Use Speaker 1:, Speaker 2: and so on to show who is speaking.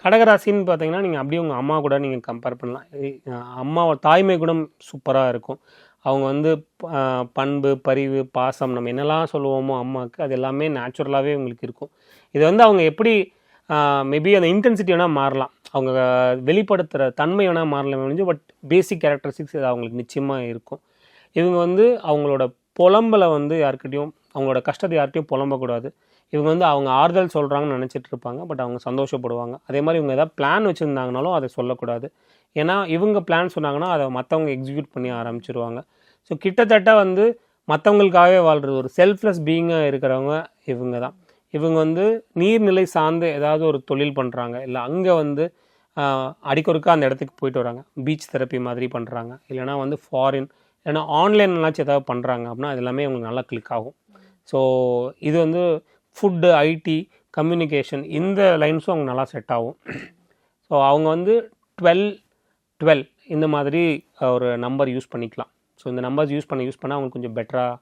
Speaker 1: கடகராசின்னு பார்த்தீங்கன்னா, நீங்கள் அப்படியே உங்கள் அம்மா கூட நீங்கள் கம்பேர் பண்ணலாம். அம்மாவோட தாய்மை குணம் சூப்பராக இருக்கும். அவங்க வந்து பண்பு, பரிவு, பாசம் நம்ம என்னெல்லாம் சொல்லுவோமோ அம்மாவுக்கு, அது எல்லாமே நேச்சுரலாகவே உங்களுக்கு இருக்கும். இது வந்து அவங்க எப்படி மேபி அந்த இன்டென்சிட்டி வேணால் மாறலாம். அவங்க வெளிப்படுத்துகிற தன்மை வேணால் மாறலாம் முடிஞ்சு, பட் பேசிக் கேரக்டரிஸ்டிக்ஸ் இது அவங்களுக்கு நிச்சயமாக இருக்கும். இவங்க வந்து அவங்களோட புலம்பலை வந்து யாருக்கிட்டையும், அவங்களோட கஷ்டத்தை யார்கிட்டையும் புலம்பக்கூடாது. இவங்க வந்து அவங்க ஆறுதல் சொல்கிறாங்கன்னு நினச்சிட்டு இருப்பாங்க, பட் அவங்க சந்தோஷப்படுவாங்க. அதே மாதிரி இவங்க எதாவது பிளான் வச்சுருந்தாங்கனாலும் அதை சொல்லக்கூடாது. ஏன்னா இவங்க பிளான் சொன்னாங்கன்னா அதை மற்றவங்க எக்ஸிக்யூட் பண்ணி ஆரம்பிச்சிருவாங்க. ஸோ கிட்டத்தட்ட வந்து மற்றவங்களுக்காகவே வாழ்கிறது, ஒரு செல்ஃப்லெஸ் பீயிங்காக இருக்கிறவங்க இவங்க தான். இவங்க வந்து நீர்நிலை சார்ந்து ஏதாவது ஒரு தொழில் பண்ணுறாங்க, இல்லை அங்கே வந்து அடிக்கொருக்கா அந்த இடத்துக்கு போயிட்டு வராங்க, பீச் தெரப்பி மாதிரி பண்ணுறாங்க, இல்லைனா வந்து ஃபாரின், இல்லைனா ஆன்லைன்லாச்சும் ஏதாவது பண்ணுறாங்க அப்படின்னா அது எல்லாமே அவங்களுக்கு நல்லா கிளிக் ஆகும். ஸோ இது வந்து ஃபுட்டு, ஐடி, கம்யூனிகேஷன் இந்த லைன்ஸும் அவங்க நல்லா செட் ஆகும். ஸோ அவங்க வந்து 12 இந்த மாதிரி ஒரு நம்பர் யூஸ் பண்ணிக்கலாம். ஸோ இந்த நம்பர்ஸ் யூஸ் பண்ண அவங்களுக்கு கொஞ்சம் பெட்டராக